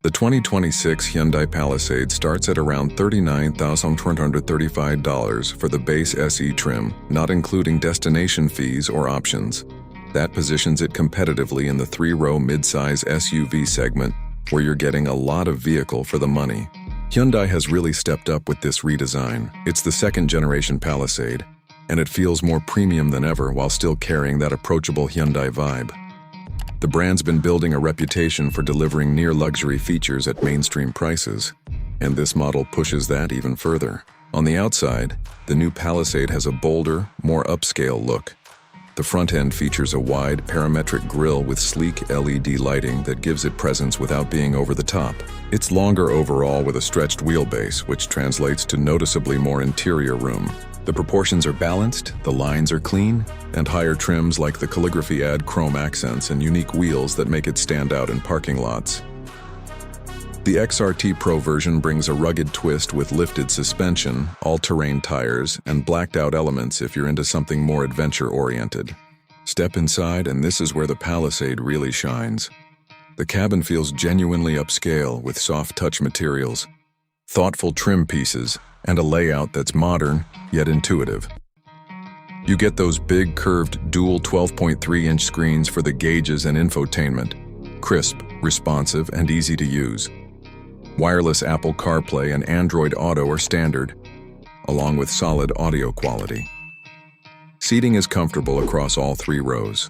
The 2026 Hyundai Palisade starts at around $39,235 for the base SE trim, not including destination fees or options. That positions it competitively in the three-row midsize SUV segment, where you're getting a lot of vehicle for the money. Hyundai has really stepped up with this redesign. It's the second-generation Palisade, and it feels more premium than ever while still carrying that approachable Hyundai vibe. The brand's been building a reputation for delivering near-luxury features at mainstream prices, and this model pushes that even further. On the outside, the new Palisade has a bolder, more upscale look. The front end features a wide, parametric grille with sleek LED lighting that gives it presence without being over the top. It's longer overall with a stretched wheelbase, which translates to noticeably more interior room. The proportions are balanced, the lines are clean, and higher trims like the calligraphy add chrome accents and unique wheels that make it stand out in parking lots. The XRT Pro version brings a rugged twist with lifted suspension, all-terrain tires, and blacked-out elements if you're into something more adventure-oriented. Step inside, and this is where the Palisade really shines. The cabin feels genuinely upscale with soft-touch materials, thoughtful trim pieces, and a layout that's modern, yet intuitive. You get those big, curved, dual 12.3-inch screens for the gauges and infotainment, crisp, responsive, and easy to use. Wireless Apple CarPlay and Android Auto are standard, along with solid audio quality. Seating is comfortable across all three rows.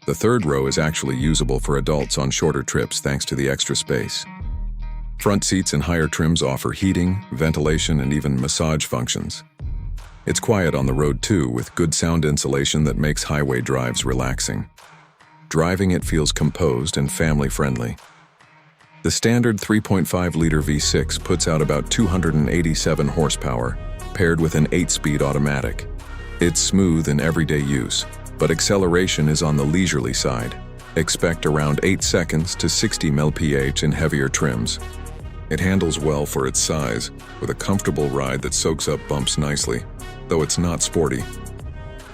The third row is actually usable for adults on shorter trips thanks to the extra space. Front seats in higher trims offer heating, ventilation, and even massage functions. It's quiet on the road too, with good sound insulation that makes highway drives relaxing. Driving it feels composed and family-friendly. The standard 3.5-liter V6 puts out about 287 horsepower, paired with an 8-speed automatic. It's smooth in everyday use, but acceleration is on the leisurely side. Expect around 8 seconds to 60 mph in heavier trims. It handles well for its size, with a comfortable ride that soaks up bumps nicely, though it's not sporty.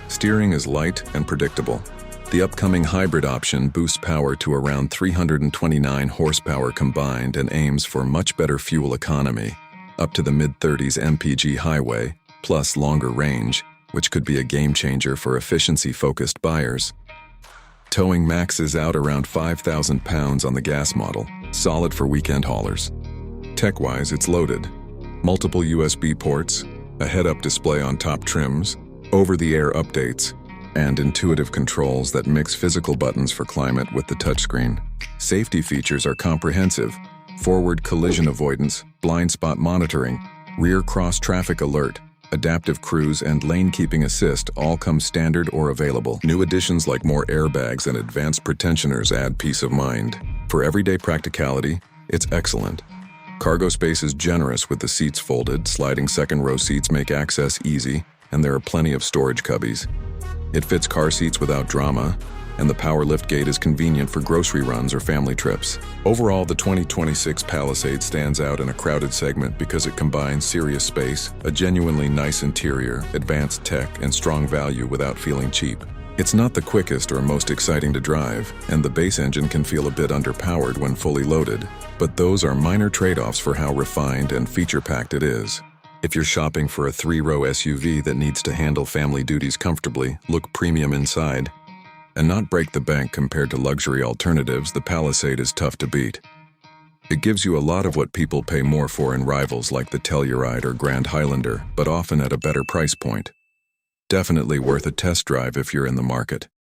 Steering is light and predictable. The upcoming hybrid option boosts power to around 329 horsepower combined and aims for much better fuel economy, up to the mid-30s mpg highway, plus longer range, which could be a game-changer for efficiency-focused buyers. Towing maxes out around 5,000 pounds on the gas model, solid for weekend haulers. Tech-wise, it's loaded. Multiple USB ports, a head-up display on top trims, over-the-air updates, and intuitive controls that mix physical buttons for climate with the touchscreen. Safety features are comprehensive. Forward collision avoidance, blind spot monitoring, rear cross-traffic alert, adaptive cruise, and lane keeping assist all come standard or available. New additions like more airbags and advanced pretensioners add peace of mind. For everyday practicality, it's excellent. Cargo space is generous with the seats folded, sliding second-row seats make access easy, and there are plenty of storage cubbies. It fits car seats without drama, and the power liftgate is convenient for grocery runs or family trips. Overall, the 2026 Palisade stands out in a crowded segment because it combines serious space, a genuinely nice interior, advanced tech, and strong value without feeling cheap. It's not the quickest or most exciting to drive, and the base engine can feel a bit underpowered when fully loaded, but those are minor trade-offs for how refined and feature-packed it is. If you're shopping for a three-row SUV that needs to handle family duties comfortably, look premium inside, and not break the bank compared to luxury alternatives, the Palisade is tough to beat. It gives you a lot of what people pay more for in rivals like the Telluride or Grand Highlander, but often at a better price point. Definitely worth a test drive if you're in the market.